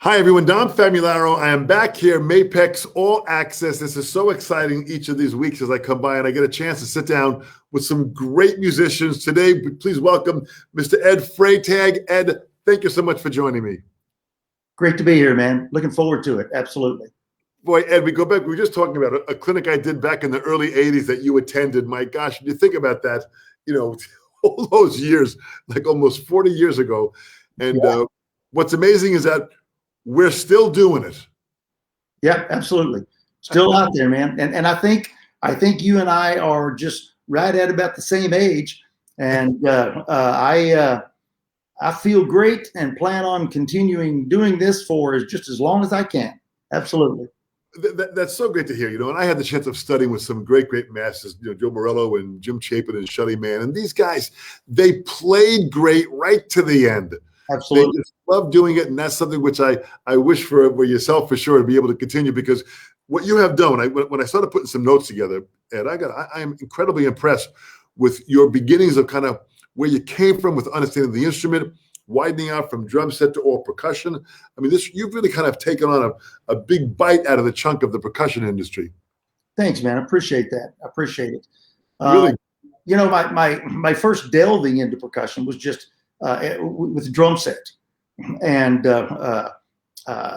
Hi, everyone. Dom Famularo. I am back here, Mapex All Access. This is so exciting each of these weeks as I come by and I get a chance to sit down with some great musicians. Today, please welcome Mr. Ed Freytag. Ed, thank you so much for joining me. Great to be here, man. Looking forward to it. Absolutely. Boy, Ed, we go back. We were just talking about a clinic I did back in the early 80s that you attended. My gosh, when you think about that, all those years, like almost 40 years ago. And what's amazing is that we're still doing it. Yeah, absolutely. Still out there, man. And I think you and I are just right at about the same age. And I feel great and plan on continuing doing this for just as long as I can. Absolutely. That's so great to hear, and I had the chance of studying with some great masters, Joe Morello and Jim Chapin and Shutty Man. And these guys, they played great right to the end. Absolutely. They just love doing it. And that's something which I wish for yourself for sure to be able to continue, because what you have done, when I started putting some notes together, Ed, I am incredibly impressed with your beginnings of kind of where you came from with understanding the instrument, widening out from drum set to all percussion. I mean, you've really kind of taken on a big bite out of the chunk of the percussion industry. Thanks, man. I appreciate that. I appreciate it. Really? My first delving into percussion was just with drum set, and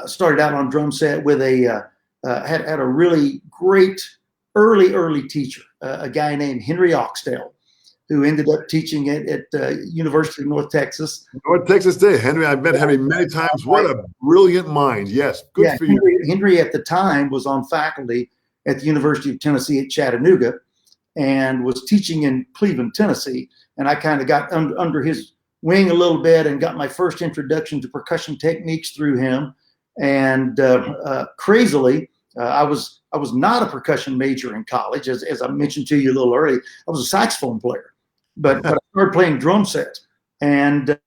started out on drum set with had a really great early teacher, a guy named Henry Oxdale, who ended up teaching it at University of North Texas. North Texas State. Henry, I've met Henry many times. What a brilliant mind. Yes, good for you. Henry at the time was on faculty at the University of Tennessee at Chattanooga and was teaching in Cleveland, Tennessee. And I kind of got under his wing a little bit and got my first introduction to percussion techniques through him. And crazily, I was not a percussion major in college, as I mentioned to you a little early. I was a saxophone player. But I started playing drum set, and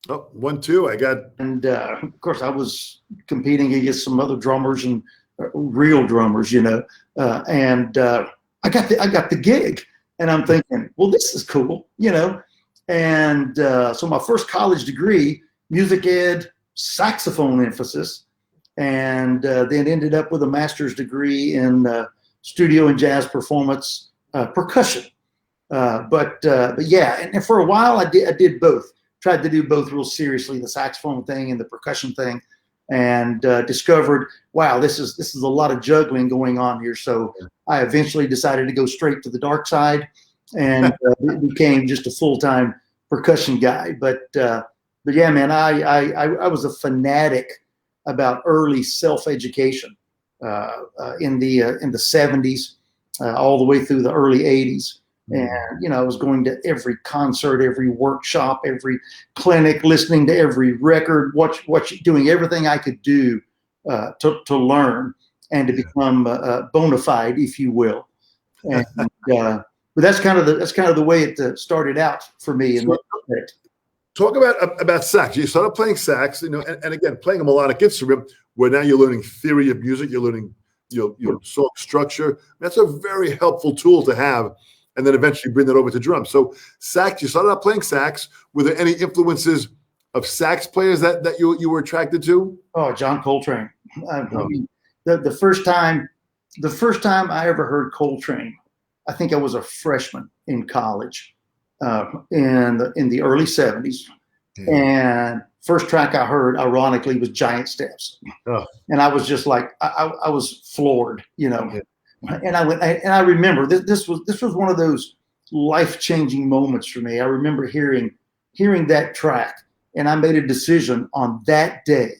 oh, 1, 2, I got. And of course, I was competing against some other drummers and real drummers, and I got the gig, and I'm thinking, well, this is cool, And so my first college degree, music ed, saxophone emphasis. And then ended up with a master's degree in studio and jazz performance, percussion. But yeah, and for a while I did both. Tried to do both real seriously, the saxophone thing and the percussion thing, and discovered, wow, this is a lot of juggling going on here. So I eventually decided to go straight to the dark side, and became just a full-time percussion guy. But yeah, man, I was a fanatic about early self-education in the 70s, all the way through the early 80s. And, I was going to every concert, every workshop, every clinic, listening to every record, doing everything I could do to learn and to become bona fide, if you will. And, but that's kind of the way it started out for me. Talk about sax. You started playing sax, and again, playing a melodic instrument where now you're learning theory of music, you're learning song structure. That's a very helpful tool to have, and then eventually bring that over to drums. So sax, you started out playing sax. Were there any influences of sax players that you were attracted to? Oh, John Coltrane. I mean, the first time I ever heard Coltrane, I think I was a freshman in college. In the early 70s, and first track I heard, ironically, was Giant Steps, and I was just like, I was floored, And I went, and I remember this was one of those life-changing moments for me. I remember hearing that track, and I made a decision on that day,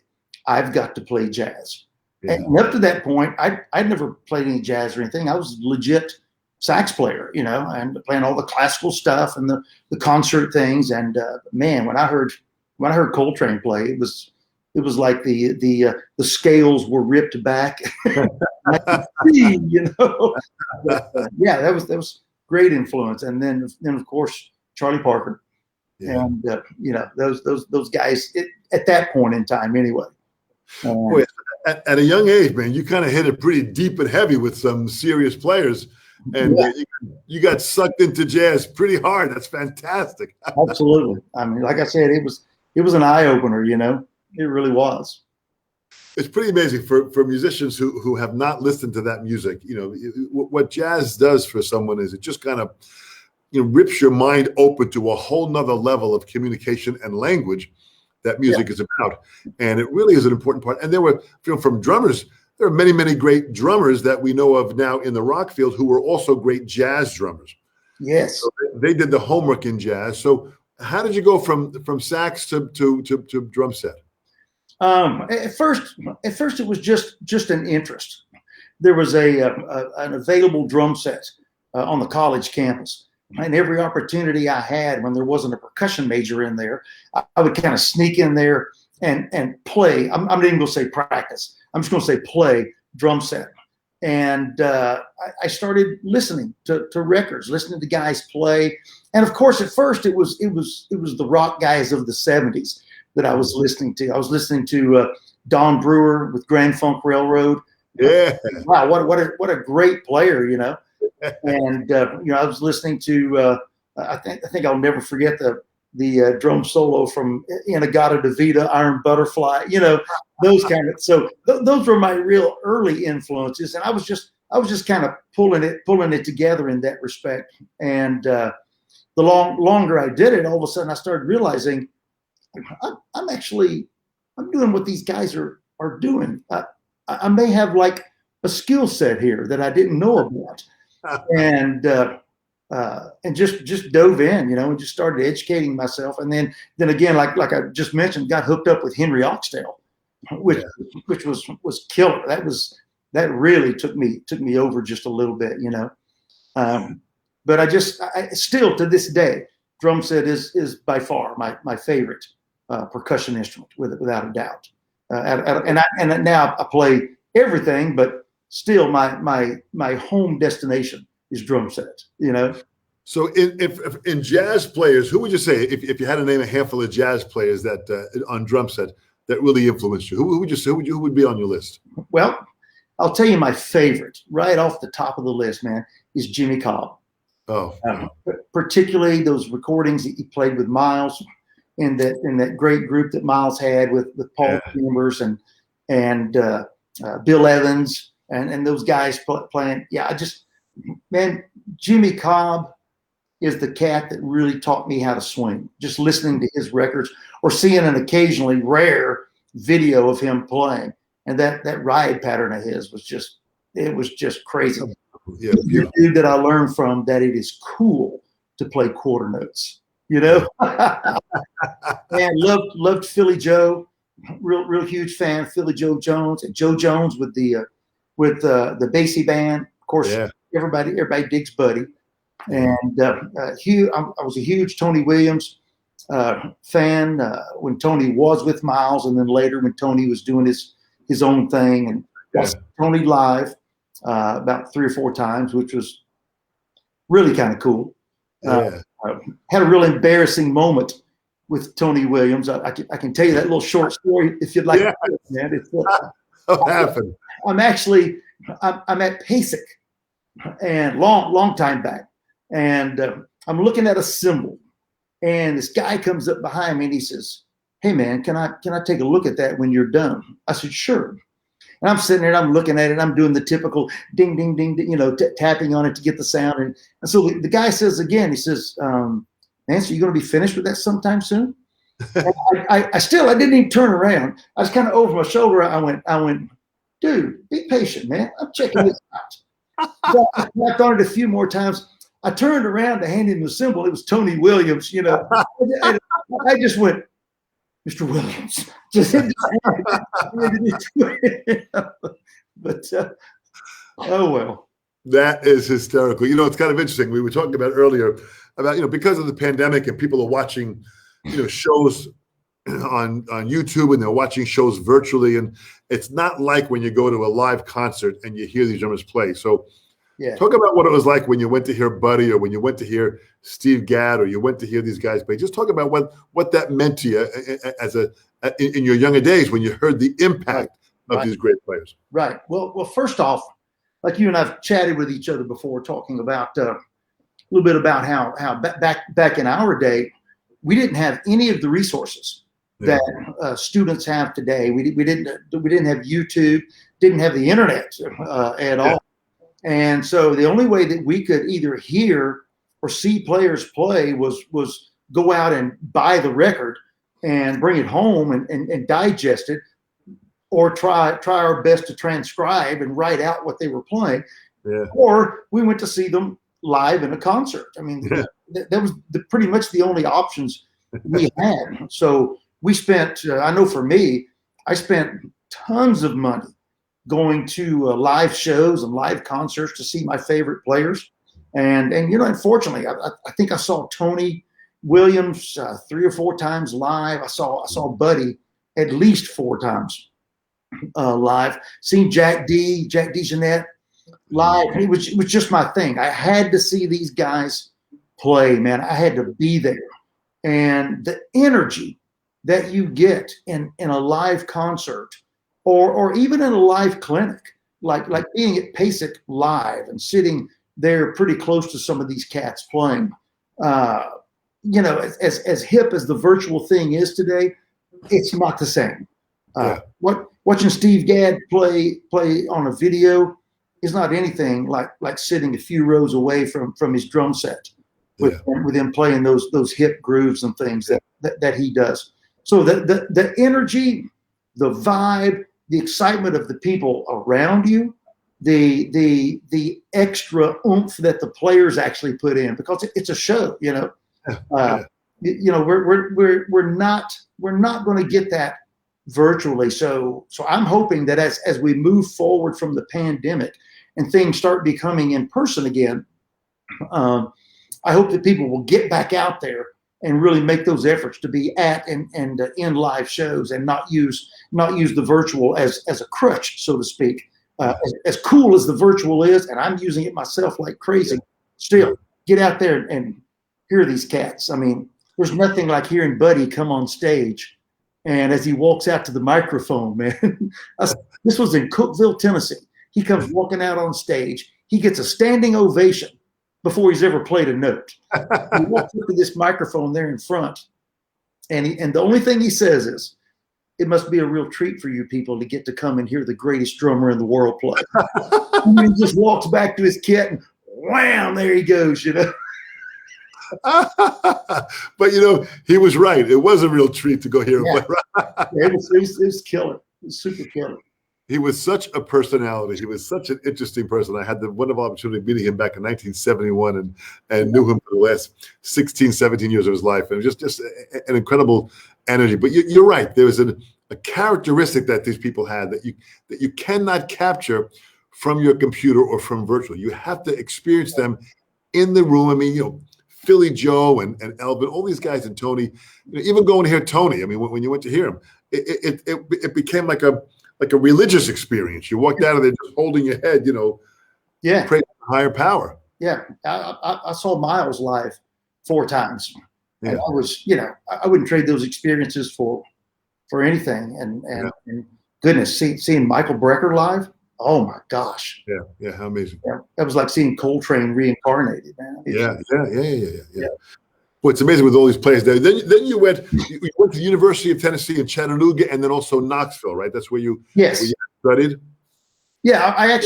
I've got to play jazz. Yeah. And up to that point, I'd never played any jazz or anything. I was legit sax player, and playing all the classical stuff and the concert things. And man, when I heard Coltrane play, it was like the scales were ripped back. But, yeah, that was great influence. And then of course Charlie Parker, and those guys at that point in time, anyway. At a young age, man, you kind of hit it pretty deep and heavy with some serious players. and you got sucked into jazz pretty hard. That's fantastic. Absolutely. I mean, like I said, it was an eye opener. It really was. It's pretty amazing for musicians who have not listened to that music. What jazz does for someone is it just kind of rips your mind open to a whole nother level of communication and language that music is about. And it really is an important part. And there were, from drummers, there are many, many great drummers that we know of now in the rock field who were also great jazz drummers. Yes. So they did the homework in jazz. So how did you go from sax to drum set? At first it was just an interest. There was an available drum set on the college campus. And every opportunity I had when there wasn't a percussion major in there, I would kind of sneak in there and play. I'm not even going to say practice. I'm just going to say play drum set. And I started listening to records, listening to guys play. And of course, at first it was the rock guys of the 70s that I was listening to. I was listening to Don Brewer with Grand Funk Railroad. Yeah. Wow, what a great player, And I was listening to I think I'll never forget the drum solo from In-A-Gadda-Da-Vida, Iron Butterfly, those kind of. So those were my real early influences, and I was just kind of pulling it together in that respect. And the longer I did it, all of a sudden I started realizing I'm doing what these guys are doing. I may have like a skill set here that I didn't know about. And just dove in, and just started educating myself. And then again, like I just mentioned, got hooked up with Henry Oxdale, which was killer. That really took me over just a little bit, But I still to this day, drum set is by far my favorite percussion instrument, without a doubt. And now I play everything, but still my home destination is drum set, So in jazz players, who would you say, if you had to name a handful of jazz players that on drum set that really influenced you, who would you say, who would be on your list? Well, I'll tell you my favorite right off the top of the list, man, is Jimmy Cobb. Oh, particularly those recordings that he played with Miles in that great group that Miles had with Paul Chambers and Bill Evans and those guys playing. Yeah, man, Jimmy Cobb is the cat that really taught me how to swing. Just listening to his records or seeing an occasionally rare video of him playing, and that ride pattern of his was just crazy. Yeah, the dude that I learned from that it is cool to play quarter notes. And loved Philly Joe, real huge fan of Philly Joe Jones and Joe Jones with the Basie band. Of course, everybody digs Buddy, and I was a huge Tony Williams fan when Tony was with Miles, and then later when Tony was doing his own thing, and watched Tony live about 3 or 4 times, which was really kind of cool. Had a real embarrassing moment with Tony Williams. I can tell you that little short story if you'd like. Yeah. To hear it, man. What happened? I'm at PASIC, and long time back, and I'm looking at a cymbal, and this guy comes up behind me and he says, "Hey man, can I take a look at that when you're done?" I said, "Sure." And I'm sitting there and I'm looking at it. I'm doing the typical ding, ding, ding, tapping on it to get the sound. And so the guy says again, he says, "Nancy, you going to be finished with that sometime soon?" I didn't even turn around. I was kind of over my shoulder. I went, "Dude, be patient, man. I'm checking this out." So I tapped on it a few more times. I turned around to hand him the cymbal. It was Tony Williams, And I just went, "Mr. Williams." But oh well. That is hysterical. It's kind of interesting. We were talking about earlier about because of the pandemic and people are watching shows on YouTube and they're watching shows virtually, and it's not like when you go to a live concert and you hear these drummers play. So talk about what it was like when you went to hear Buddy or when you went to hear Steve Gadd or you went to hear these guys play. Just talk about what that meant to you in your younger days when you heard the impact of these great players. Right. Well, first off, like you and I've chatted with each other before, talking about a little bit about how back in our day, we didn't have any of the resources that students have today. We didn't have YouTube, didn't have the internet at all. And so the only way that we could either hear or see players play was go out and buy the record and bring it home and digest it, or try our best to transcribe and write out what they were playing. Yeah. Or we went to see them live in a concert. I mean, that was pretty much the only options we had. So we spent, I know for me, I spent tons of money going to live shows and live concerts to see my favorite players. And unfortunately, I think I saw Tony Williams 3 or 4 times live. I saw Buddy at least 4 times live. Seen Jack DeJohnette live. It was just my thing. I had to see these guys play, man. I had to be there. And the energy that you get in a live concert, or even in a live clinic, like being at PASIC live and sitting there pretty close to some of these cats playing. As hip as the virtual thing is today, it's not the same. Watching Steve Gadd play on a video is not anything like sitting a few rows away from his drum set with him playing those hip grooves and things that he does. So the energy, the vibe, the excitement of the people around you, the extra oomph that the players actually put in, because it's a show, we're not going to get that virtually. So I'm hoping that as we move forward from the pandemic and things start becoming in person again, I hope that people will get back out there and really make those efforts to be at and in live shows, and not use the virtual as a crutch, so to speak. As cool as the virtual is, and I'm using it myself like crazy, still get out there and hear these cats. I mean, there's nothing like hearing Buddy come on stage, and as he walks out to the microphone, man, this was in Cookeville, Tennessee. He comes walking out on stage. He gets a standing ovation before he's ever played a note. He walks up to this microphone there in front, and the only thing he says is, "It must be a real treat for you people to get to come and hear the greatest drummer in the world play." And he just walks back to his kit, and wham, there he goes, But he was right. It was a real treat to go hear him play. It was killer. It was super killer. He was such a personality. He was such an interesting person. I had the wonderful opportunity of meeting him back in 1971 and knew him for the last 16, 17 years of his life. And it was just an incredible energy. But you're right. There was a characteristic that these people had that you cannot capture from your computer or from virtual. You have to experience them in the room. I mean, Philly Joe and Elvin, all these guys, and Tony, even going to hear Tony. I mean, when you went to hear him, it became like a religious experience. You walked out of there just holding your head, praising a higher power. Yeah, I saw Miles live 4 times. Yeah. And I was, I wouldn't trade those experiences for anything. And goodness, seeing Michael Brecker live, oh my gosh. Yeah, how amazing. Yeah, that was like seeing Coltrane reincarnated, man. Yeah. Well, it's amazing with all these players there. Then you went to the University of Tennessee in Chattanooga, and then also Knoxville, right? That's where you studied. Yeah, I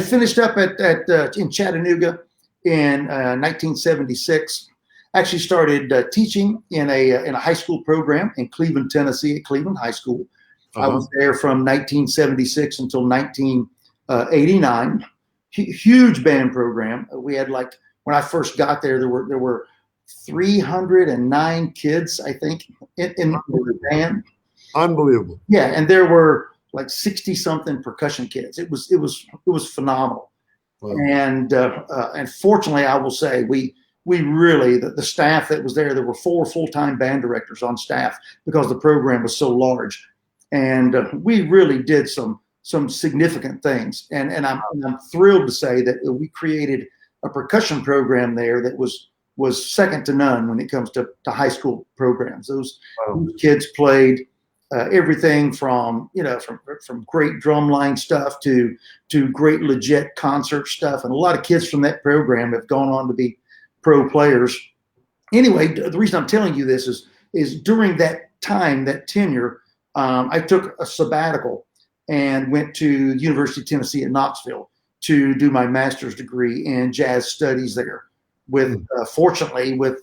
finished up in Chattanooga in 1976. Actually started teaching in a high school program in Cleveland, Tennessee, at Cleveland High School. I was there from 1976 until 1989. Huge band program. We had, like, when I first got there were 309 kids, I think, in the band. Unbelievable. Yeah, and there were like 60 something percussion kids. It was phenomenal. Wow. And fortunately, I will say we really, the staff that was there were 4 full-time band directors on staff because the program was so large, and we really did some significant things. And I'm thrilled to say that we created a percussion program there that was second to none when it comes to high school programs. Those kids played everything from from great drumline stuff to great legit concert stuff, and a lot of kids from that program have gone on to be pro players. Anyway, the reason I'm telling you this is during that time, that tenure, I took a sabbatical and went to the University of Tennessee at Knoxville to do my master's degree in jazz studies there. With fortunately with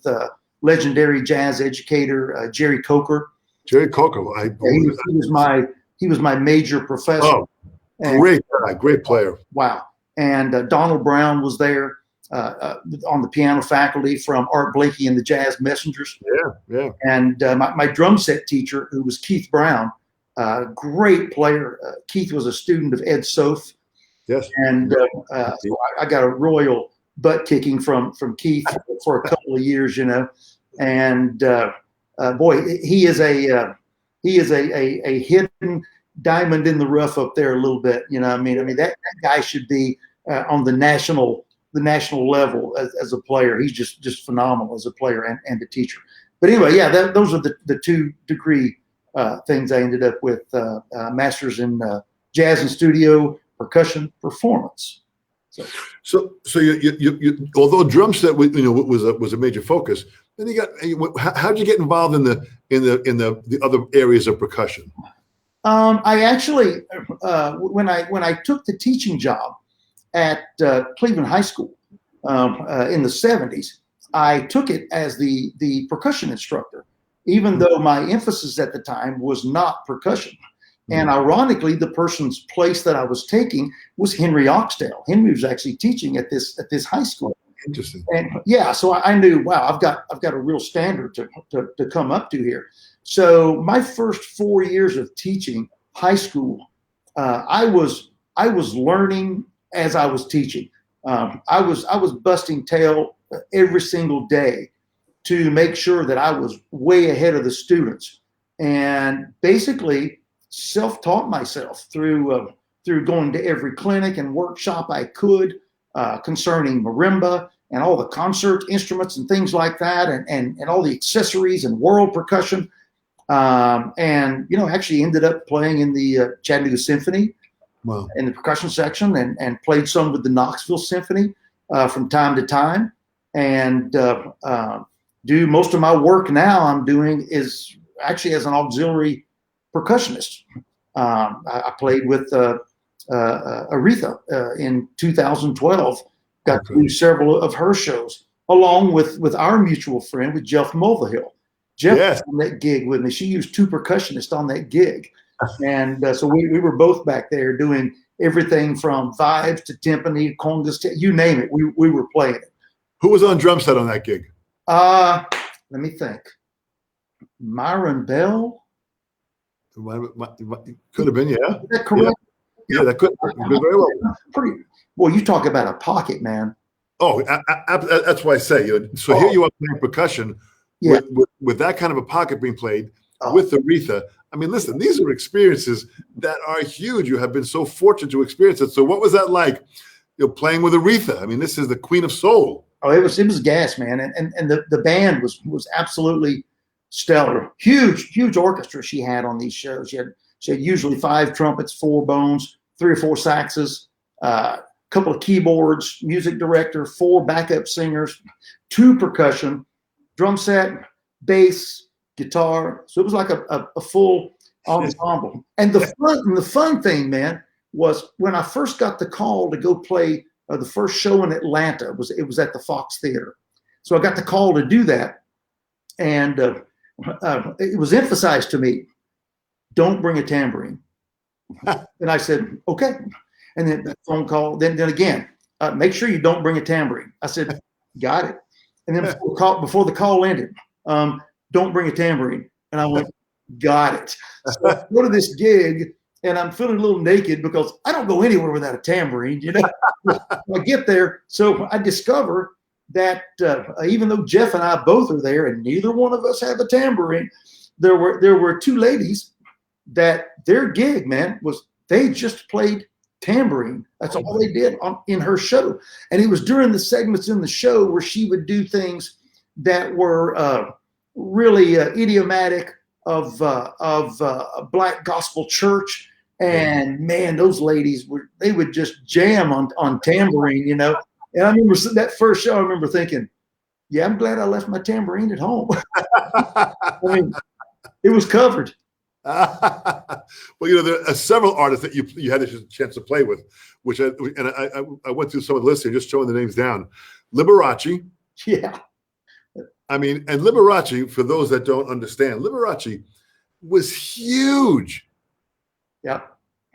legendary jazz educator Jerry Coker. Jerry Coker, he was my major professor. Oh, great guy, great player. Wow. And Donald Brown was there on the piano faculty from Art Blakey and the Jazz Messengers. Yeah. And my drum set teacher, who was Keith Brown, great player. Keith was a student of Ed Soth. Yes. And so I got a royal butt kicking from Keith for a couple of years, and boy, he is a hidden diamond in the rough up there a little bit. I mean that guy should be on the national level as a player. He's just phenomenal as a player and a teacher. But anyway, yeah, those are the 2 degree things I ended up with, masters in jazz and studio percussion performance. So you although drum set was a major focus, then how did you get involved in the other areas of percussion? I actually when I took the teaching job at Cleveland High School in the 70s, I took it as the percussion instructor, even though my emphasis at the time was not percussion. And ironically, the person's place that I was taking was Henry Oxdale. Henry was actually teaching at this high school. Interesting. And yeah, so I knew, wow, I've got a real standard to come up to here. So my first 4 years of teaching high school, I was learning as I was teaching. I was busting tail every single day to make sure that I was way ahead of the students, and basically self-taught myself through going to every clinic and workshop I could concerning marimba and all the concert instruments and things like that, and all the accessories and world percussion, and actually ended up playing in the Chattanooga Symphony. Wow. In the percussion section, and played some with the Knoxville Symphony from time to time, and do most of my work now I'm doing is actually as an auxiliary percussionist. I played with Aretha in 2012. Got to do several of her shows, along with our mutual friend, with Jeff Mulvihill. Jeff was on that gig with me. She used 2 percussionists on that gig. And so we were both back there doing everything from vibes to timpani, congas, you name it. We were playing it. Who was on drum set on that gig? Let me think. Myron Bell. Could have been, yeah. Is that correct? Yeah, that could have been very well. Well, you talk about a pocket, man. Oh, that's why I say. So here you are playing percussion with that kind of a pocket being played with Aretha. I mean, listen, these are experiences that are huge. You have been so fortunate to experience it. So what was that like, playing with Aretha? I mean, this is the queen of soul. Oh, it was gas, man. And the band was absolutely stellar. Huge orchestra she had on these shows. She had usually 5 trumpets, 4 bones, 3 or 4 saxes, couple of keyboards, music director, 4 backup singers, 2 percussion, drum set, bass, guitar. So it was like a full ensemble. And the fun thing, man, was when I first got the call to go play the first show in Atlanta. It was at the Fox Theater. So I got the call to do that, and it was emphasized to me, don't bring a tambourine. And I said, okay. And then the phone call, then again, make sure you don't bring a tambourine. I said, got it. And then before the call ended, don't bring a tambourine. And I went, got it. So I go to this gig, and I'm feeling a little naked because I don't go anywhere without a tambourine, I get there. So I discover that even though Jeff and I both are there and neither one of us have a tambourine, there were 2 ladies that their gig, man, was they just played tambourine. That's all they did in her show. And it was during the segments in the show where she would do things that were really idiomatic a black gospel church, and man, those ladies they would just jam on tambourine, you know. And I remember that first show. I remember thinking, yeah, I'm glad I left my tambourine at home. I mean, it was covered. Well, you know, there are several artists that you had a chance to play with, which I went through some of the lists here, just showing the names down. Liberace. Yeah. I mean, and Liberace, for those that don't understand, Liberace was huge. Yeah.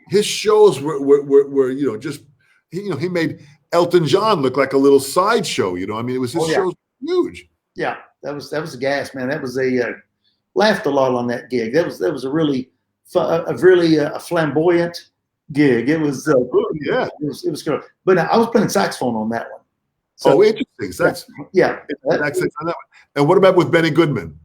His shows were you know, just, he made Elton John look like a little sideshow, you know. I mean, it was his shows huge. Yeah, that was a gas, man. That was laughed a lot on that gig. That was a really flamboyant gig. It was yeah. It was good. But I was playing saxophone on that one. So, interesting. Yeah. Sax on that one. And what about with Benny Goodman?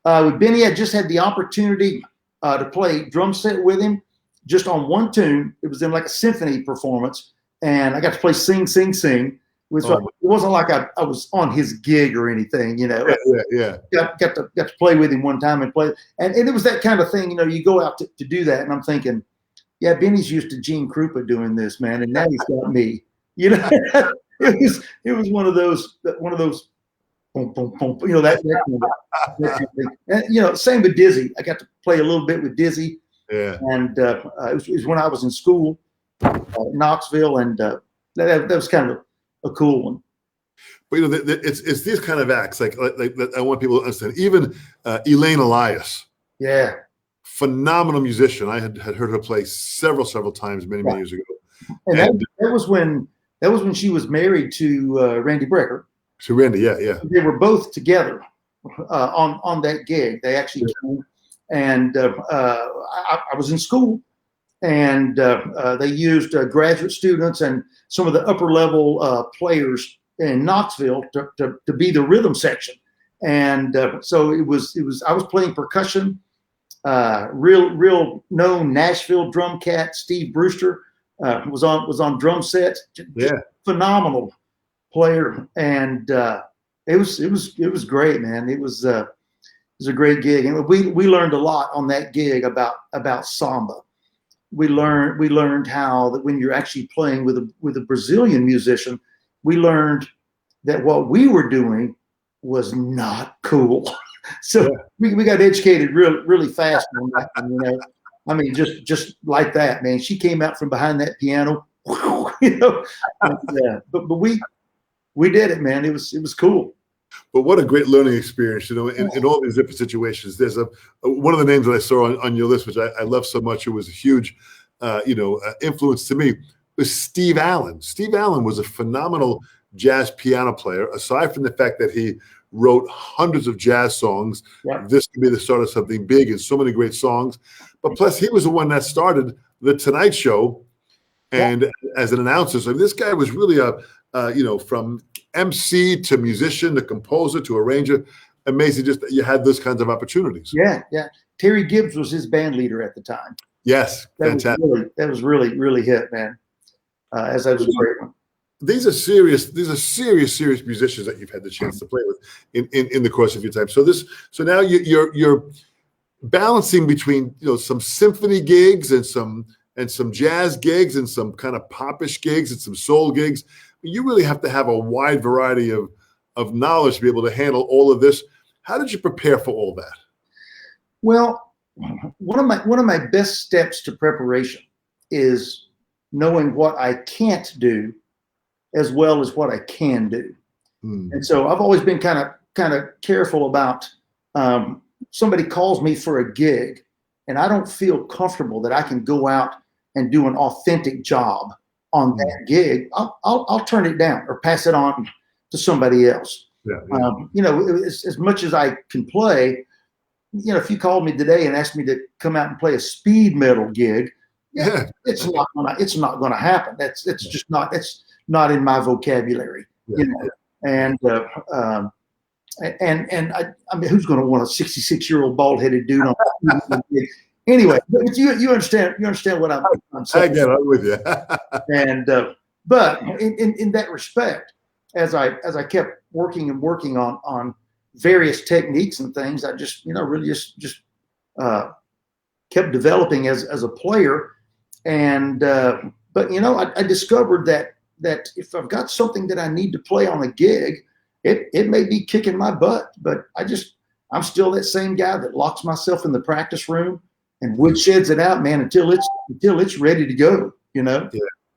With Benny, I just had the opportunity to play drum set with him, just on one tune. It was in like a symphony performance, and I got to play Sing, Sing, Sing. It wasn't like I was on his gig or anything, you know. Yeah. Got to play with him one time and play, and it was that kind of thing, you know. You go out to do that, and I'm thinking, yeah, Benny's used to Gene Krupa doing this, man, and now he's got me, you know. It was one of those boom, boom, boom, you know, that kind of thing. And, you know, same with Dizzy. I got to play a little bit with Dizzy. Yeah. And it was when I was in school, Knoxville, and that was kind of a cool one. But you know, it's these kind of acts like I want people to understand. Even Elaine Elias, yeah, phenomenal musician. I had heard her play several times many years ago. And that was when she was married to Randy Brecker. So Randy, yeah. They were both together on that gig. They actually came, and I was in school, and they used graduate students and some of the upper level players in Knoxville to be the rhythm section. And so it was I was playing percussion. Real known Nashville drum cat Steve Brewster was on drum set. Yeah, phenomenal player, and it was great, man. It was a great gig, and we learned a lot on that gig about samba. We learned how that when you're actually playing with a Brazilian musician, we learned that what we were doing was not cool. So we got educated really fast on that, you know. I mean, just like that, man. She came out from behind that piano, you know. Yeah, but we did it, man. It was cool. But what a great learning experience, you know, in all these different situations. There's one of the names that I saw on your list, which I love so much, who was a huge, influence to me, was Steve Allen. Steve Allen was a phenomenal jazz piano player. Aside from the fact that he wrote hundreds of jazz songs, This Could Be the Start of Something Big, and so many great songs. But plus, he was the one that started the Tonight Show, and as an announcer. So this guy was really from MC to musician to composer to arranger. Amazing, just that you had those kinds of opportunities. Yeah. Terry Gibbs was his band leader at the time. Yes, fantastic. That was really hit, man. As I was a great one. These are serious musicians that you've had the chance to play with in the course of your time. So now you're balancing between, you know, some symphony gigs and some jazz gigs and some kind of popish gigs and some soul gigs. You really have to have a wide variety of knowledge to be able to handle all of this. How did you prepare for all that? Well, one of my best steps to preparation is knowing what I can't do as well as what I can do. And so I've always been kind of careful about somebody calls me for a gig and I don't feel comfortable that I can go out and do an authentic job on that gig. I'll turn it down or pass it on to somebody else. You know, as much as I can play, you know, if you called me today and asked me to come out and play a speed metal gig, it's not gonna happen. It's just not. It's not in my vocabulary. You know? And I mean, who's going to want a 66-year-old bald-headed dude on? Anyway, but you understand what I'm saying. I get it, I'm with you. And but in that respect, as I kept working on various techniques and things, I just, you know, really just kept developing as a player. And but I discovered that if I've got something that I need to play on a gig, it may be kicking my butt, but I'm still that same guy that locks myself in the practice room and woodsheds it out, man, until it's ready to go, Yeah.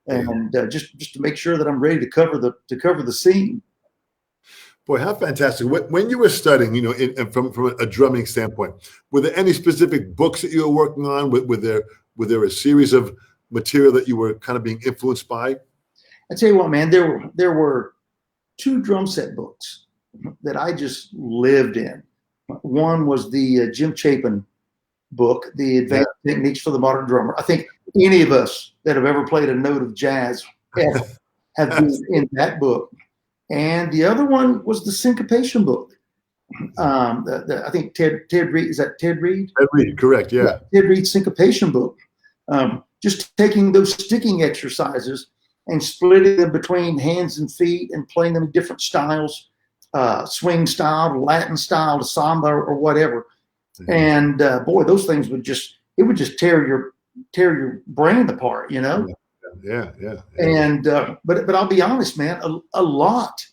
and just to make sure that I'm ready to cover the scene. Boy, how fantastic! When you were studying, from a drumming standpoint, were there any specific books that you were working on? Were there a series of material that you were kind of being influenced by? I tell you what, man, there were 2 drum set books that I just lived in. One was the Jim Chapin book, The Advanced Techniques for the Modern Drummer. I think any of us that have ever played a note of jazz have been in that book. And the other one was the syncopation book. I think Ted Reed, is that Ted Reed? Ted Reed, correct, yeah. Ted Reed's syncopation book. Just taking those sticking exercises and splitting them between hands and feet and playing them in different styles, swing style, Latin style, to samba or whatever. Mm-hmm. And boy, those things would just tear your brain apart, Yeah. And but I'll be honest, man, a lot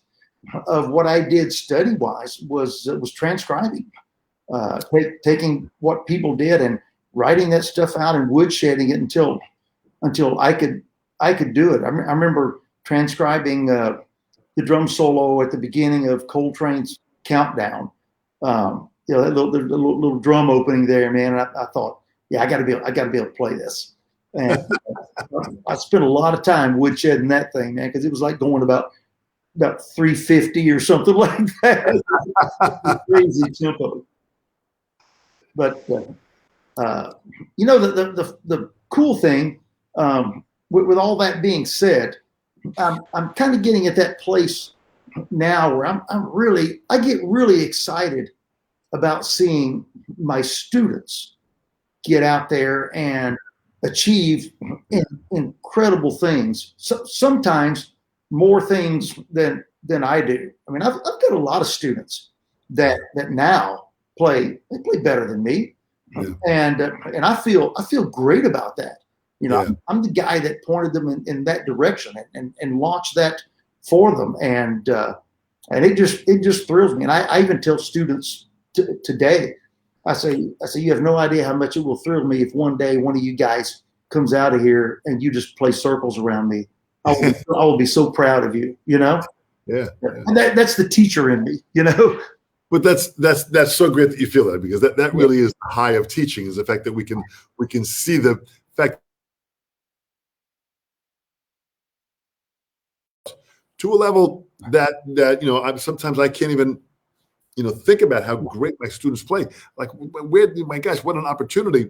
of what I did study wise was transcribing, taking what people did and writing that stuff out and woodshedding it until I could do it. I remember transcribing the drum solo at the beginning of Coltrane's Countdown. That little drum opening there, man. And I thought, yeah, I got to be able to play this. And I spent a lot of time woodshedding that thing, man, because it was like going about 350 or something like that. Crazy tempo. But the cool thing, with all that being said, I'm kind of getting at that place now where I get really excited about seeing my students get out there and achieve incredible things. So, sometimes more things than I do. I mean, I've got a lot of students that now play better than me, and I feel great about that. I'm the guy that pointed them in that direction and launched that for them, and it just thrills me. And I even tell students today, I say you have no idea how much it will thrill me if one day one of you guys comes out of here and you just play circles around me. I will be so proud of you. Yeah. And that's the teacher in me. But that's so great that you feel that, because that really is the high of teaching, is the fact that we can see the fact to a level that sometimes I can't even think about how great my students play. Like, my gosh, what an opportunity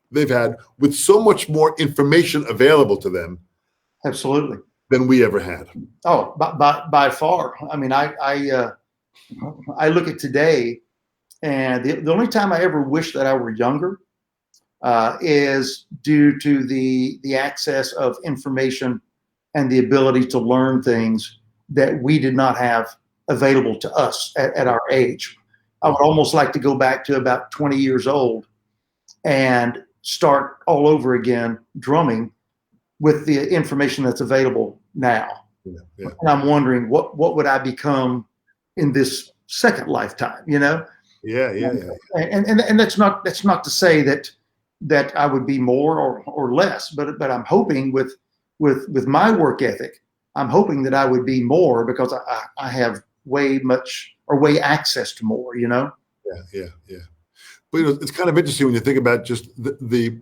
they've had with so much more information available to them. Absolutely. Than we ever had. Oh, by far. I mean, I look at today, and the only time I ever wish that I were younger is due to the access of information and the ability to learn things that we did not have available to us at our age. I would almost like to go back to about 20 years old and start all over again drumming with the information that's available now. Yeah. And I'm wondering what would I become in this second lifetime, Yeah. And that's not to say that I would be more or less, but I'm hoping with my work ethic, I'm hoping that I would be more, because I have way access to more, Yeah. But it's kind of interesting when you think about just the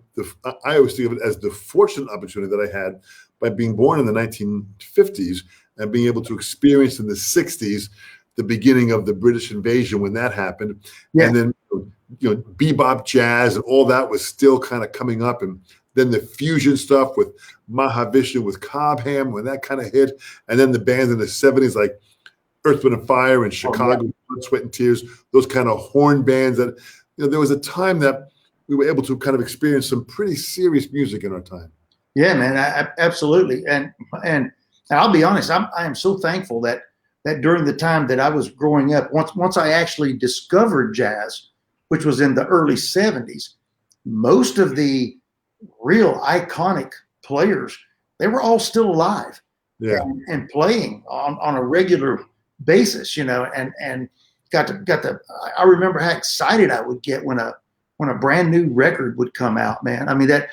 I always think of it as the fortunate opportunity that I had by being born in the 1950s and being able to experience in the 60s the beginning of the British invasion when that happened. Yeah. And then bebop jazz and all that was still kind of coming up, and then the fusion stuff with Mahavishnu, with Cobham, when that kind of hit, and then the bands in the 70s like Earth, Wind and Fire and Chicago, Blood, Sweat and Tears, those kind of horn bands that there was a time that we were able to kind of experience some pretty serious music in our time. Yeah, man, absolutely. And I'll be honest, I am so thankful that during the time that I was growing up, once I actually discovered jazz, which was in the early 70s, most of the real iconic players, they were all still alive, Yeah. and playing on a regular basis, and got to I remember how excited I would get when a brand new record would come out, man. I mean, that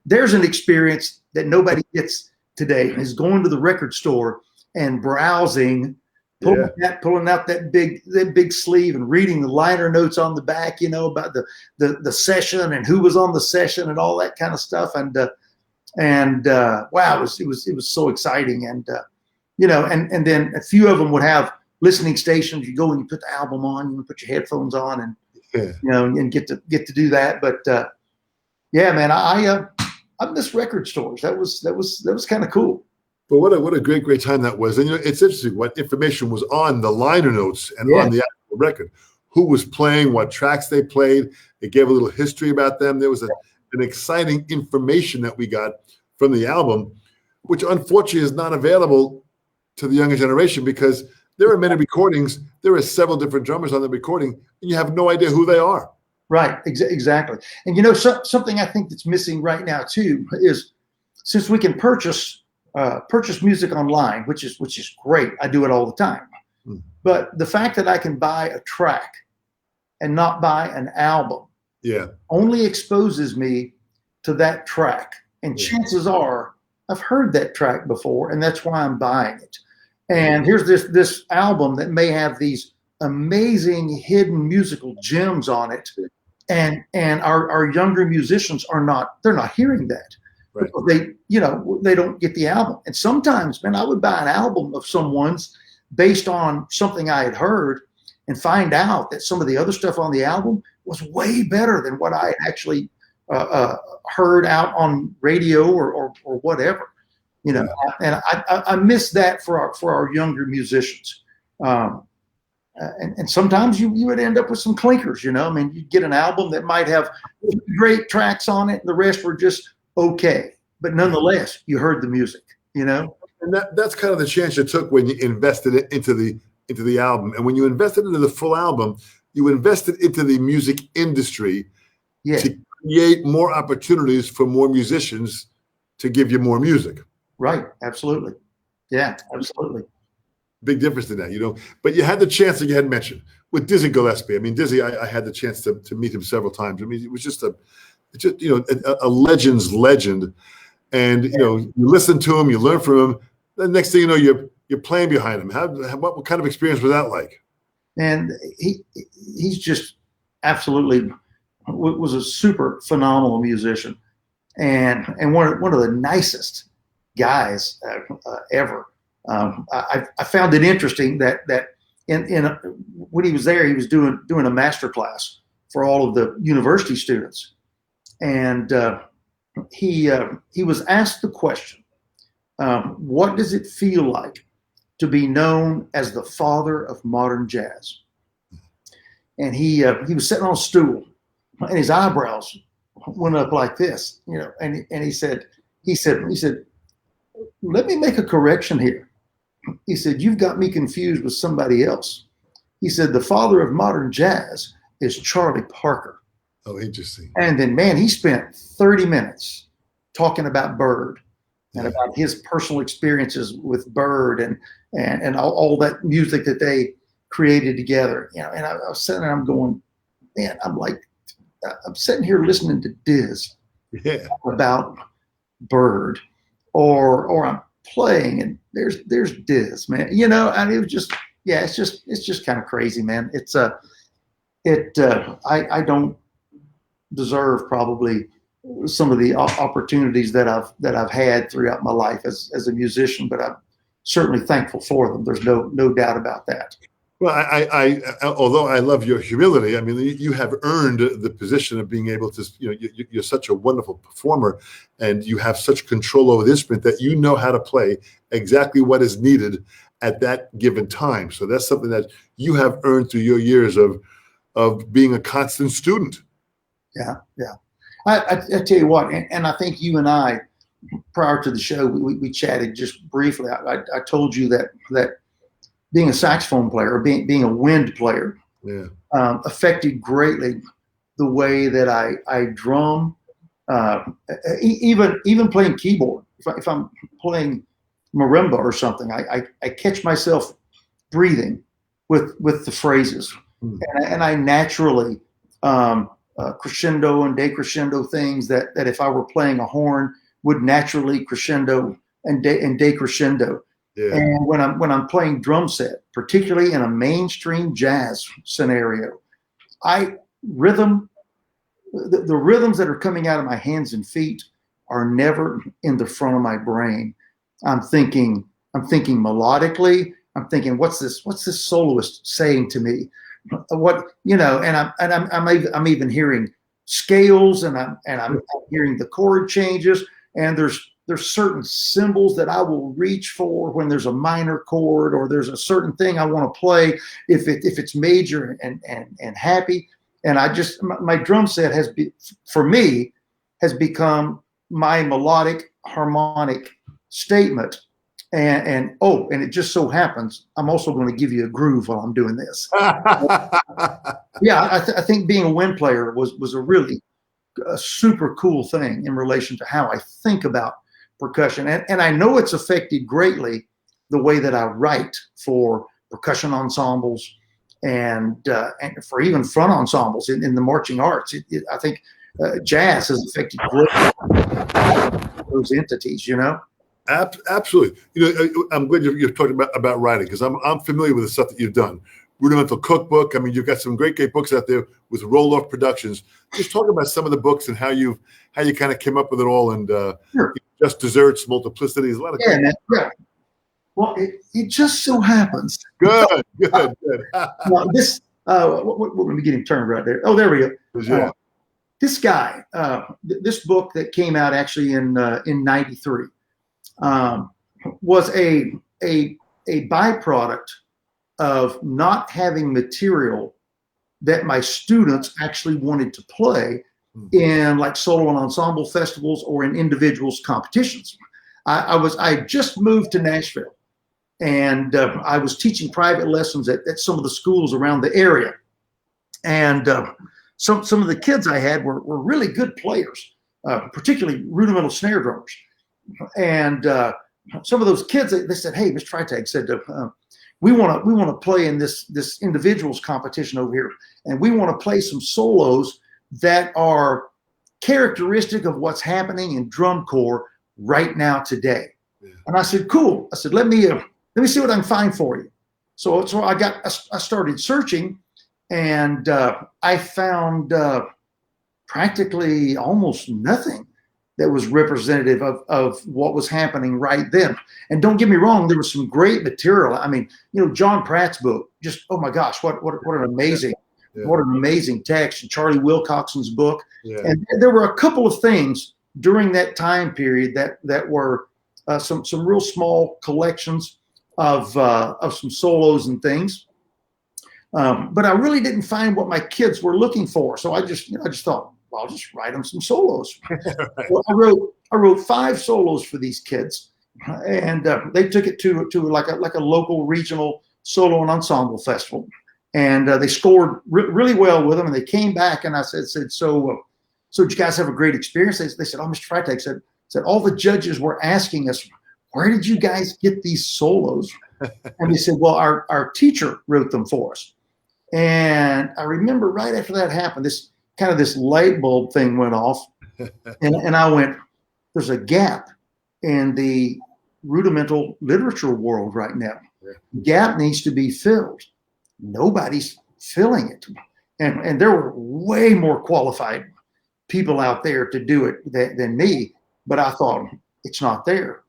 there's an experience that nobody gets today, is going to the record store and browsing, pulling out that big sleeve and reading the liner notes on the back, about the session and who was on the session and all that kind of stuff. And wow, it was so exciting. And and then a few of them would have listening stations. You go and you put the album on, you put your headphones on, and and get to do that. But yeah, man, I miss record stores. That was kind of cool. But what a great time that was. And it's interesting what information was on the liner notes and on the actual record. Who was playing, what tracks they played. It gave a little history about them. There was an exciting information that we got from the album, which unfortunately is not available to the younger generation, because there are many recordings. There are several different drummers on the recording, and you have no idea who they are. Right, exactly. And something I think that's missing right now too is, since we can purchase music online, which is great. I do it all the time. But the fact that I can buy a track and not buy an album only exposes me to that track. And chances are I've heard that track before, and that's why I'm buying it. And here's this album that may have these amazing hidden musical gems on it, and our younger musicians they're not hearing that. Right. They don't get the album. And sometimes, man, I would buy an album of someone's based on something I had heard, and find out that some of the other stuff on the album was way better than what I had actually heard out on radio or whatever. And I miss that for our younger musicians. And sometimes you would end up with some clinkers, I mean, you'd get an album that might have great tracks on it, and the rest were just okay. But nonetheless, you heard the music, And that's kind of the chance you took when you invested it into the album. And when you invested into the full album, you invested into the music industry to create more opportunities for more musicians to give you more music. Right. Absolutely. Yeah, absolutely. Big difference in that, But you had the chance that you had mentioned with Dizzy Gillespie. I mean, Dizzy, I had the chance to meet him several times. I mean, it was just a legend's legend. And, you listen to him, you learn from him. The next thing you know, you're playing behind him. What kind of experience was that like? And he's just absolutely was a super phenomenal musician, and one of the nicest guys ever. I found it interesting that when he was there, he was doing a master class for all of the university students, and he was asked the question, what does it feel like to be known as the father of modern jazz? And he was sitting on a stool, and his eyebrows went up like this, and he said, let me make a correction here. He said, you've got me confused with somebody else. He said, the father of modern jazz is Charlie Parker. Oh, interesting. And then, man, he spent 30 minutes talking about Bird and about his personal experiences with Bird and all that music that they created together. And I was sitting there, I'm going, man, I'm sitting here listening to Diz about Bird, or I'm playing and there's Diz, man. And it was just, it's just kind of crazy, man. I don't deserve probably some of the opportunities that I've had throughout my life as a musician, but I'm certainly thankful for them. There's no doubt about that. Well, I although I love your humility, I mean, you have earned the position of being able to, you're such a wonderful performer, and you have such control over the instrument that you know how to play exactly what is needed at that given time. So that's something that you have earned through your years of being a constant student. Yeah. I tell you what, and I think you and I, prior to the show, we chatted just briefly. I told you that being a saxophone player, or being a wind player, Yeah. affected greatly the way that I drum. Even playing keyboard. If I'm playing marimba or something, I catch myself breathing with the phrases, and I naturally crescendo and decrescendo things that if I were playing a horn would naturally crescendo and decrescendo. Yeah. And when I'm playing drum set, particularly in a mainstream jazz scenario, the rhythms that are coming out of my hands and feet are never in the front of my brain. I'm thinking melodically. I'm thinking, what's this soloist saying to me? What, and I'm even hearing scales, and I'm hearing the chord changes, and there's certain symbols that I will reach for when there's a minor chord or there's a certain thing I want to play if it's major and happy. And my drum set for me has become my melodic harmonic statement. And it just so happens I'm also going to give you a groove while I'm doing this. Yeah, I think being a wind player was a super cool thing in relation to how I think about percussion. And I know it's affected greatly the way that I write for percussion ensembles and for even front ensembles in the marching arts. I think jazz has affected those entities, Absolutely. I'm glad you're talking about writing, because I'm familiar with the stuff that you've done. Rudimental Cookbook. I mean, you've got some great books out there with roll-off productions. Just talk about some of the books and how you kind of came up with it all, and sure. Just Desserts, Multiplicities, a lot of yeah. Well, it just so happens. Good. Well, this let me get him turned right there. Oh, there we go. This guy, this book that came out actually in '93, was a byproduct of not having material that my students actually wanted to play in like solo and ensemble festivals or in individuals competitions. I just moved to Nashville, and I was teaching private lessons at some of the schools around the area. And some of the kids I had were really good players, particularly rudimental snare drummers. And some of those kids, they said, "Hey, Mr. Freytag said, we want to play in this individuals competition over here, and we want to play some solos that are characteristic of what's happening in drum corps right now today." Yeah. And I said, "Cool." I said, "Let me see what I can find for you." So I started searching, and I found practically almost nothing that was representative of what was happening right then. And don't get me wrong, there was some great material. I mean, John Pratt's book, just, oh my gosh, what an amazing, what an amazing text. And Charlie Wilcoxon's book. Yeah. And there were a couple of things during that time period that were some real small collections of some solos and things. But I really didn't find what my kids were looking for. So I just thought, well, I'll just write them some solos. Right. Well, I wrote 5 solos for these kids, and they took it to like a local regional solo and ensemble festival, and they scored really well with them. And they came back, and I said, so did you guys have a great experience? They said, "Oh, Mr. Freytag said all the judges were asking us, where did you guys get these solos?" And they said, "Well, our teacher wrote them for us." And I remember right after that happened, this light bulb thing went off, and I went, there's a gap in the rudimental literature world right now. The gap needs to be filled. Nobody's filling it. And there were way more qualified people out there to do it than me, but I thought, it's not there.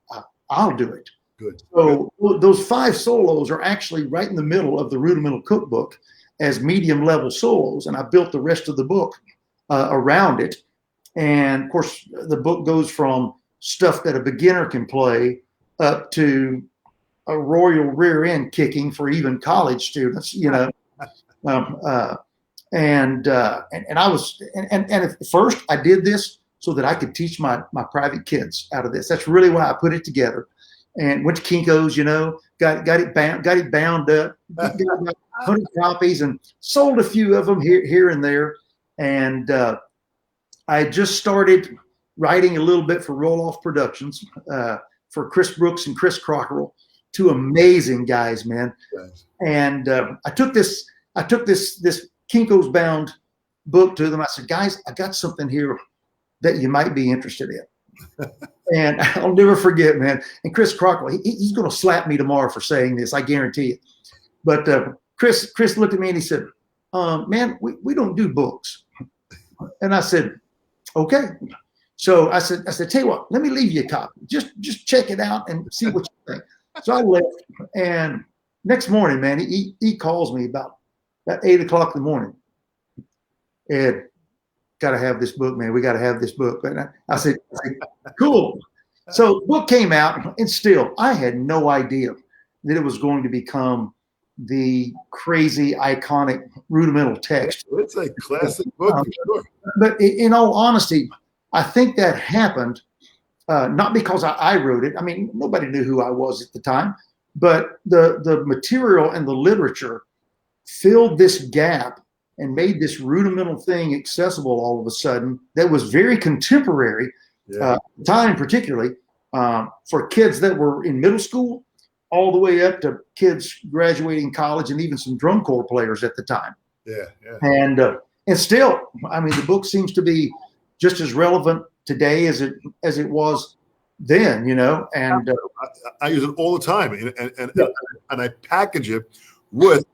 I'll do it. Good. So those 5 solos are actually right in the middle of the Rudimental Cookbook as medium level solos, and I built the rest of the book around it. And of course, the book goes from stuff that a beginner can play up to a royal rear end kicking for even college students, And I was, and at first I did this so that I could teach my private kids out of this. That's really why I put it together. And went to Kinko's, got it bound up. 100 copies, and sold a few of them here and there. And I just started writing a little bit for Roll-Off Productions for Chris Brooks and Chris Crockerell, two amazing guys, man. Yes. And I took this Kinko's Bound book to them. I said, guys, I got something here that you might be interested in. And I'll never forget, man. And Chris Crockerell, he's going to slap me tomorrow for saying this, I guarantee it. But Chris looked at me and he said, man, we don't do books. And I said, okay. So I said, tell you what, let me leave you a copy. Just check it out and see what you think. So I left, and next morning, man, he calls me about 8 o'clock in the morning. Ed, got to have this book, man. We got to have this book. And I said, cool. So the book came out, and still, I had no idea that it was going to become the crazy, iconic, rudimental text. It's a classic book, for sure. But in all honesty, I think that happened not because I wrote it. I mean, nobody knew who I was at the time, but the material and the literature filled this gap and made this rudimental thing accessible all of a sudden that was very contemporary, time particularly, for kids that were in middle school all the way up to kids graduating college and even some drum corps players at the time. And still, I mean, the book seems to be just as relevant today as it was then, you know. And I use it all the time, and I package it with,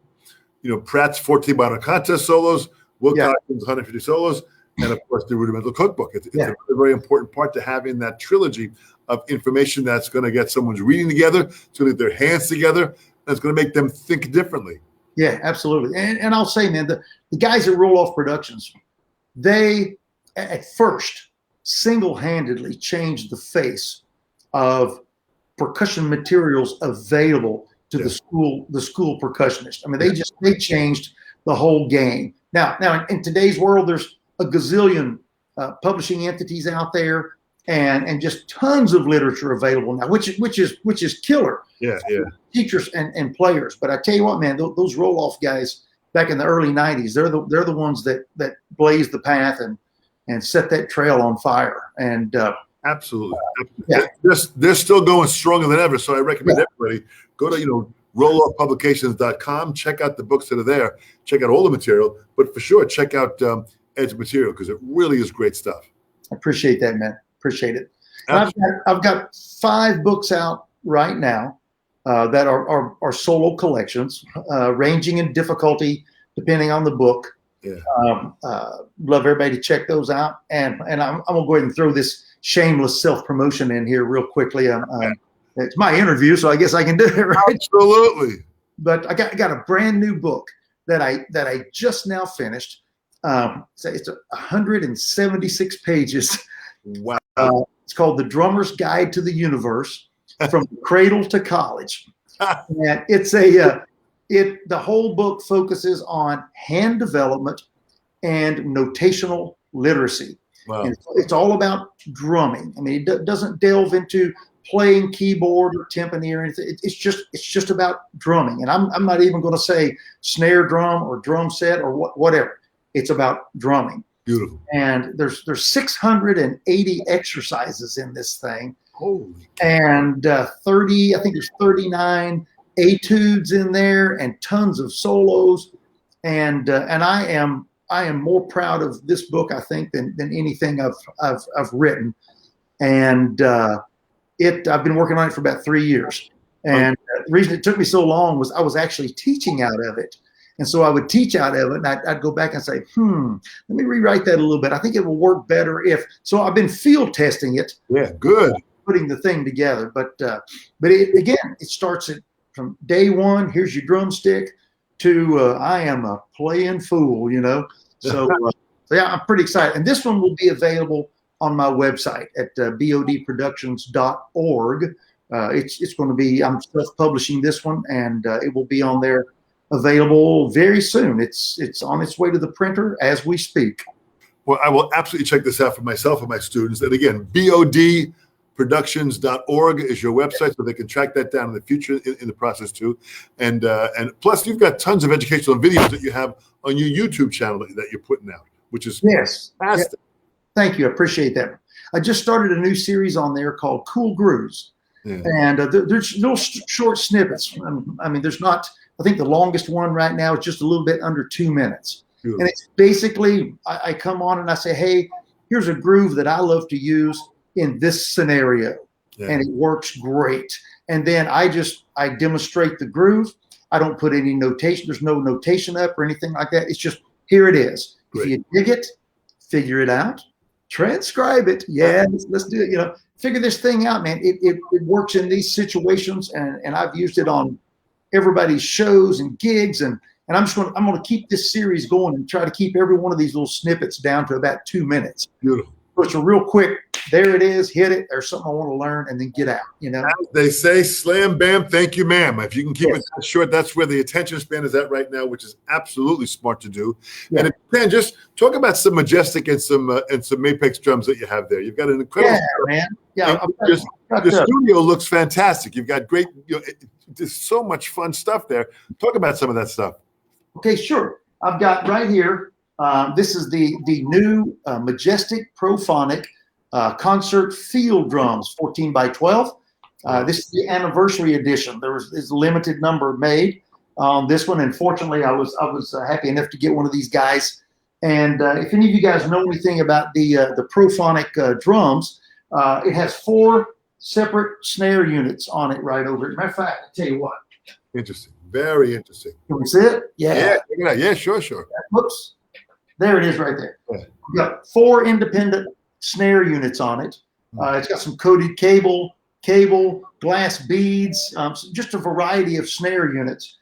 you know, Pratt's 14 Modern Contest solos, Will Coxon's 150 solos, and of course the Rudimental Cookbook. It's a very, very important part to have in that trilogy of information that's going to get someone's reading together, it's going to get their hands together, and it's going to make them think differently. Yeah, absolutely. And I'll say, man, the guys at Roll-Off Productions, they at first single-handedly changed the face of percussion materials available to the school percussionist. I mean, they changed the whole game. Now in today's world, there's a gazillion publishing entities out there, and just tons of literature available now, which is killer. Teachers and players. But I tell you what, man, those Roll-Off guys back in the early '90s, they're the ones that blazed the path and set that trail on fire. And absolutely. They're still going stronger than ever. So I recommend everybody go to rolloffpublications.com, check out the books that are there, check out all the material, but for sure check out Ed's material, because it really is great stuff. I appreciate that, man. Appreciate it. I've got 5 books out right now that are solo collections, ranging in difficulty depending on the book. Love everybody to check those out. And I'm gonna go ahead and throw this shameless self-promotion in here real quickly. It's my interview, so I guess I can do it, right? Absolutely. But I got a brand new book that I just now finished. It's 176 pages. Wow. It's called The Drummer's Guide to the Universe, From Cradle to College. And it's the whole book focuses on hand development and notational literacy. Wow. And it's all about drumming. I mean, it doesn't delve into playing keyboard or timpani or anything. It's just about drumming. And I'm not even going to say snare drum or drum set or whatever. It's about drumming. Beautiful. And there's 680 exercises in this thing. Holy. And 30, I think there's 39 etudes in there and tons of solos. And I am more proud of this book, I think, than anything I've written. And I've been working on it for about 3 years. And the reason it took me so long was I was actually teaching out of it. And so I would teach out of it, and I'd go back and say, let me rewrite that a little bit. I think it will work better if. So I've been field testing it. Yeah, good. Putting the thing together. But it starts from day one, here's your drumstick, to I am a playing fool, you know. So yeah, I'm pretty excited. And this one will be available on my website at bodproductions.org. It's going to be, I'm self-publishing this one, and it will be on there, available very soon. It's on its way to the printer as we speak. Well, I will absolutely check this out for myself and my students. And again, productions.org is your website, so they can track that down in the future in the process too. And plus, you've got tons of educational videos that you have on your YouTube channel that you're putting out, which is fantastic. Thank you. I appreciate that. I just started a new series on there called Cool Grooves. Yeah. And there's little short snippets. I mean, there's not, I think the longest one right now is just a little bit under 2 minutes. Beautiful. And it's basically, I come on and I say, hey, here's a groove that I love to use in this scenario. Yeah. And it works great. And then I demonstrate the groove. I don't put any notation. There's no notation up or anything like that. It's just, here it is. Great. If you dig it, figure it out, transcribe it. Yeah, let's do it. You know, figure this thing out, man. It works in these situations, and I've used it on everybody's shows and gigs, and I'm going to keep this series going and try to keep every one of these little snippets down to about 2 minutes. Beautiful. So it's a real quick. There it is. Hit it. There's something I want to learn, and then get out. You know, as they say, slam, bam, thank you, ma'am. If you can keep it that short, that's where the attention span is at right now, which is absolutely smart to do. Yeah. And if you can, just talk about some Majestic and some Mapex drums that you have there. You've got an incredible. Yeah, man. Yeah. Your studio looks fantastic. You've got great. There's so much fun stuff there. Talk about some of that stuff. Okay, sure. I've got right here. This is the new Majestic Prophonic concert field drums, 14 by 12. This is the anniversary edition. There's a limited number made on this one, and fortunately, I was happy enough to get one of these guys. And if any of you guys know anything about the Prophonic drums, it has 4 separate snare units on it right over it. Matter of fact, I'll tell you what. Interesting. Very interesting. Can we see it? Yeah. Yeah, sure. Whoops. There it is right there. Yeah. We've got 4 independent snare units on it. It's got some coated cable, glass beads, just a variety of snare units.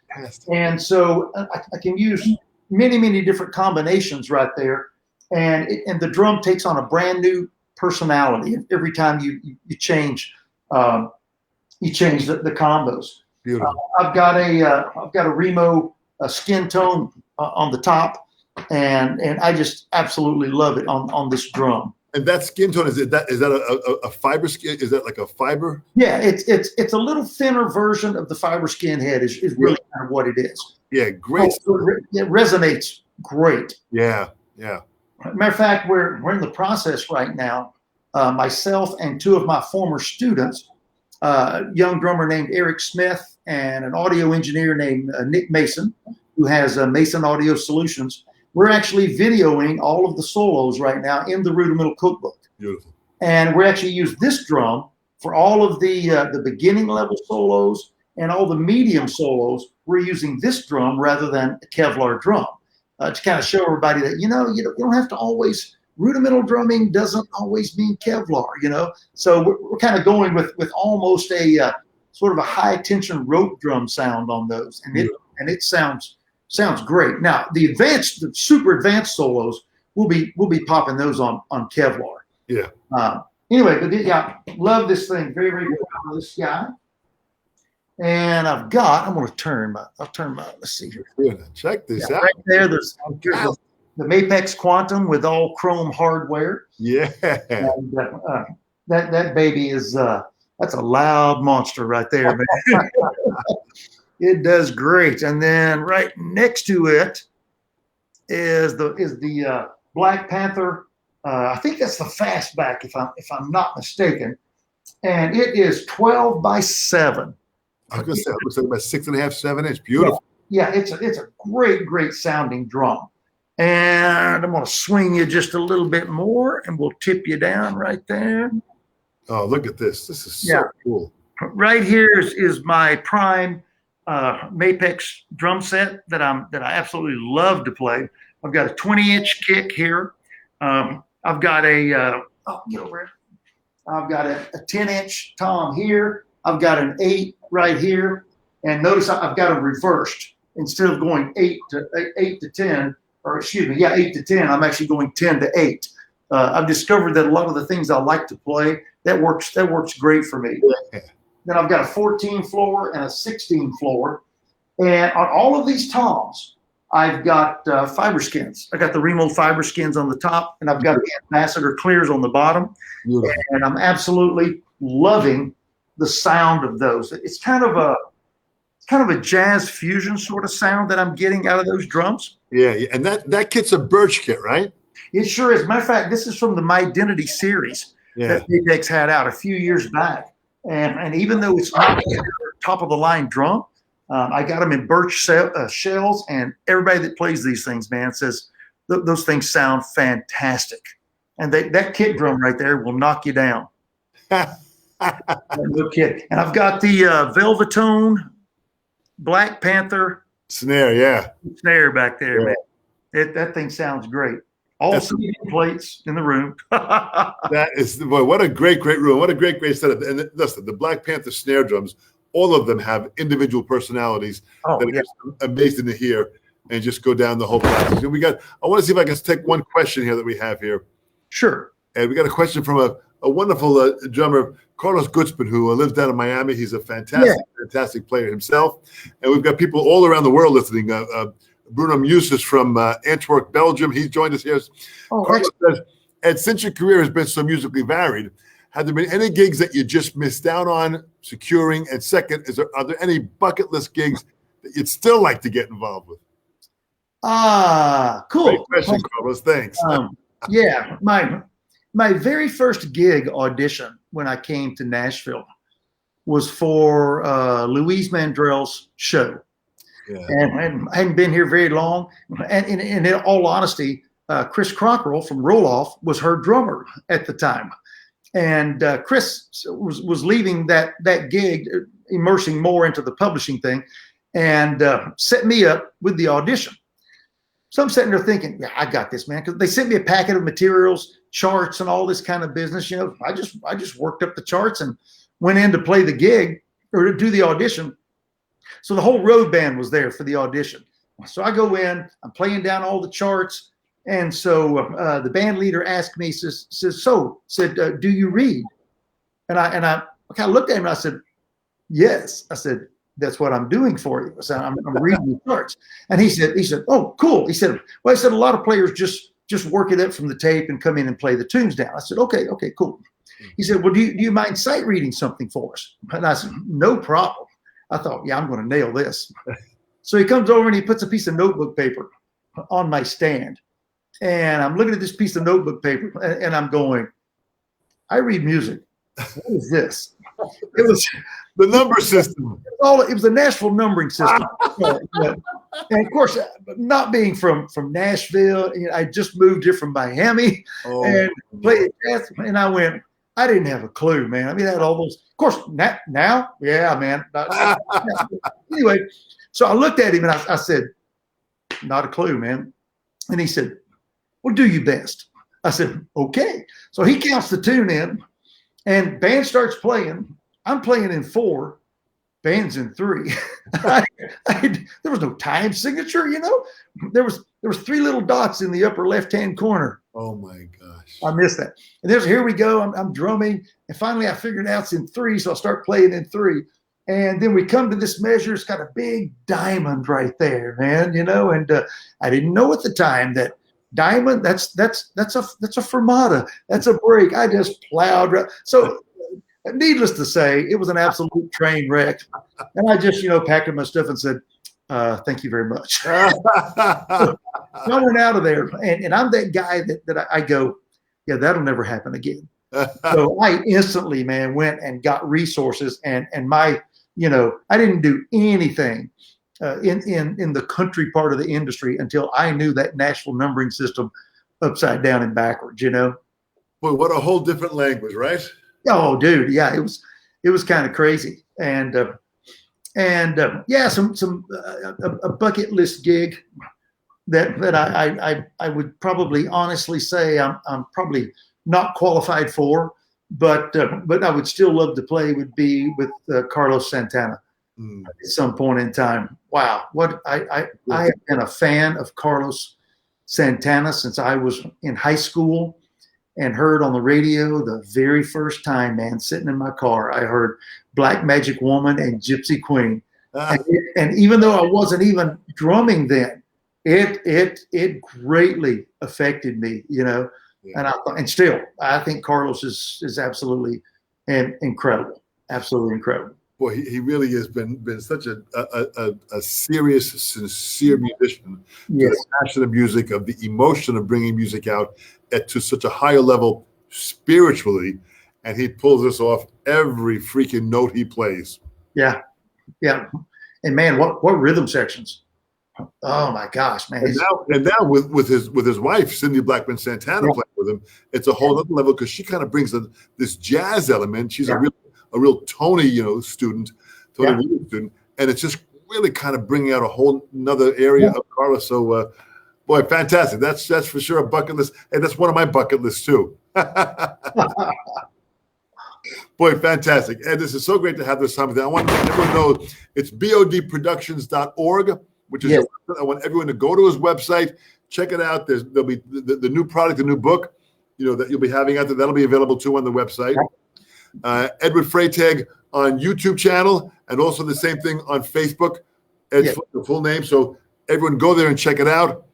And so I can use many different combinations right there. And the drum takes on a brand new personality every time you change the combos. Beautiful. I've got a Remo skin tone on the top, and I just absolutely love it on this drum. And that skin tone, is that a fiber skin? Is that like a fiber? Yeah, it's a little thinner version of the fiber skin head is really kind of what it is. Yeah, great. It resonates great. Yeah. Matter of fact, we're in the process right now. Myself and 2 of my former students, a young drummer named Eric Smith and an audio engineer named Nick Mason, who has Mason Audio Solutions. We're actually videoing all of the solos right now in the Rudimental Cookbook. Beautiful. And we actually use this drum for all of the beginning level solos and all the medium solos. We're using this drum rather than a Kevlar drum to kind of show everybody that, you don't have to always, rudimental drumming doesn't always mean Kevlar, So we're kind of going with almost a sort of a high tension rope drum sound on those. And it sounds great. Now the super advanced solos, we'll be popping those on Kevlar. Yeah. Anyway, but love this thing. Very, very proud of this guy. And I'm going to turn my, let's see here. Yeah, check this out. Right there, there's the Mapex Quantum with all chrome hardware. Yeah. And, that baby is, that's a loud monster right there, man. It does great. And then right next to it is the Black Panther. I think that's the fastback, if I'm not mistaken. And it is 12 by 7. I was going to say, it looks like about 6.5, 7 inch. Beautiful. Yeah, it's a great sounding drum. And I'm going to swing you just a little bit more, and we'll tip you down right there. Oh, look at this. This is so cool. Right here is my prime Mapex drum set that I absolutely love to play. I've got a 20-inch kick here. I've got get over here. I've got a 10-inch tom here. I've got an 8 right here. And notice I've got them reversed. Instead of going 8 to 10, or excuse me, 8 to 10, I'm actually going 10 to 8. I've discovered that a lot of the things I like to play, that works great for me. Yeah. Then I've got a 14 floor and a 16 floor. And on all of these toms, I've got fiber skins. I got the Remo fiber skins on the top, and I've got the Ambassador clears on the bottom. Beautiful. And I'm absolutely loving the sound of those. It's kind of a jazz fusion sort of sound that I'm getting out of those drums. Yeah, and that kit's a Birch kit, right? It sure is. Matter of fact, this is from the My Identity series that Mapex had out a few years back. And even though it's not top of the line drum, I got them in birch shells, and everybody that plays these things, man, says those things sound fantastic. And that kit drum right there will knock you down. No kidding. And I've got the Velvetone Black Panther snare back there, man. That thing sounds great. All CD plates in the room. That is, boy, what a great room. What a great setup. And listen, the Black Panther snare drums, all of them have individual personalities that are amazing to hear, and just go down the whole process. And I want to see if I can take one question here that we have here. Sure. And we got a question from a wonderful drummer, Carlos Goodman, who lives down in Miami. He's a fantastic player himself. And we've got people all around the world listening. Bruno Musis from Antwerp, Belgium. He's joined us here. Carlos says, and since your career has been so musically varied, have there been any gigs that you just missed out on securing? And second, are there any bucket list gigs that you'd still like to get involved with? Cool. Great question, Carlos. Thanks. Yeah, my very first gig audition when I came to Nashville was for Louise Mandrell's show. Yeah. And I hadn't been here very long. And in all honesty, Chris Cockrell from Roll-Off was her drummer at the time. And Chris was leaving that gig, immersing more into the publishing thing, and set me up with the audition. So I'm sitting there thinking, yeah, I got this, man. Because they sent me a packet of materials, charts, and all this kind of business. You know, I just worked up the charts and went in to play the gig or to do the audition. So the whole road band was there for the audition. So I go in, I'm playing down all the charts. And so the band leader asked me, said, do you read? And I kind of looked at him and I said, yes. I said, that's what I'm doing for you. I said, I'm reading the charts. And he said, oh, cool. He said, well, I said, a lot of players just work it up from the tape and come in and play the tunes down. I said, okay, cool. He said, well, do you mind sight reading something for us? And I said, no problem. I thought, yeah, I'm going to nail this. So he comes over and he puts a piece of notebook paper on my stand. And I'm looking at this piece of notebook paper and I'm going, I read music. What is this? It was the number system. It was a Nashville numbering system. And of course, not being from Nashville, I just moved here from Miami and played jazz. And I went, I didn't have a clue, man. I mean, I had all those. Of course, now, yeah, man. Anyway, so I looked at him and I said, not a clue, man. And he said, well, do your best. I said, okay. So he counts the tune in and band starts playing. I'm playing in 4, band's in 3. There was no time signature, you know. There was 3 little dots in the upper left-hand corner. Oh my gosh. I missed that. And here we go. I'm drumming. And finally I figured out it's in 3. So I'll start playing in 3. And then we come to this measure. It's got a big diamond right there, man, you know, and I didn't know at the time that diamond, that's a fermata. That's a break. I just plowed. So needless to say, it was an absolute train wreck. And I just, packed up my stuff and said, thank you very much. So I went out of there, and I'm that guy that I go, yeah, that'll never happen again. So I instantly, man, went and got resources, and my, I didn't do anything in the country part of the industry until I knew that Nashville numbering system upside down and backwards, Boy, what a whole different language, right? Oh, dude, yeah, it was kind of crazy, and yeah, a bucket list gig that I would probably honestly say I'm probably not qualified for, but I would still love to play would be with Carlos Santana at some point in time. Wow, what I have been a fan of Carlos Santana since I was in high school. And heard on the radio the very first time, man, sitting in my car, I heard Black Magic Woman and Gypsy Queen. And even though I wasn't even drumming then, it greatly affected me, Yeah. And I think Carlos is absolutely and incredible, absolutely incredible. Boy, he really has been such a serious, sincere musician to Yes. the passion of music, of the emotion of bringing music out to such a higher level spiritually, and he pulls this off every freaking note he plays. Yeah, yeah. And man, what rhythm sections? Oh my gosh, man! And now with his wife Cindy Blackman Santana playing with him, it's a whole other level because she kind of brings this jazz element. She's a real Tony student, Williams student, and it's just really kind of bringing out a whole another area of Carlos. So, boy, fantastic! That's for sure a bucket list, and that's one of my bucket lists too. Boy, fantastic. And this is so great to have this time with you. I want to let everyone know it's bodproductions.org, which is I want everyone to go to his website, check it out. There'll be the new product, the new book, that you'll be having out there. That'll be available too on the website. Edward Freytag on YouTube channel, and also the same thing on Facebook. Ed's the full name. So everyone go there and check it out.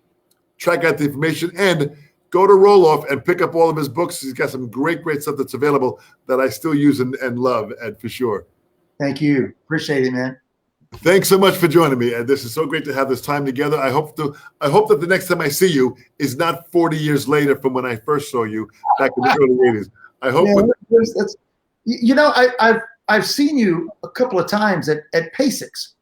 Check out the information and go to Roloff and pick up all of his books. He's got some great stuff that's available that I still use and love, Ed, for sure. Thank you. Appreciate it, man. Thanks so much for joining me, Ed. This is so great to have this time together. I hope that the next time I see you is not 40 years later from when I first saw you back in the early 80s. I hope. I've seen you a couple of times at PASICS,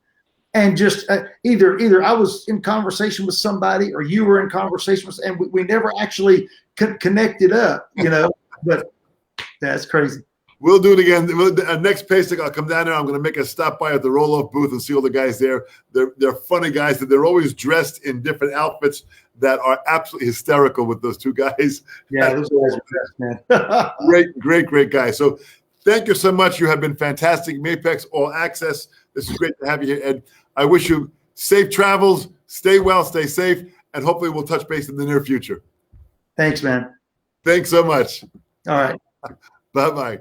and just either I was in conversation with somebody or you were in conversation with, and we never actually connected up, but that's crazy. We'll do it again. Next PASIC, I'll come down there. I'm going to make a stop by at the Roloff booth and see all the guys there. They're funny guys. They're always dressed in different outfits that are absolutely hysterical with those two guys. Yeah, those guys are best, man. Great guys. So thank you so much. You have been fantastic. Mapex All Access. This is great to have you here, Ed. I wish you safe travels. Stay well, stay safe, and hopefully we'll touch base in the near future. Thanks, man. Thanks so much. All right. Bye-bye.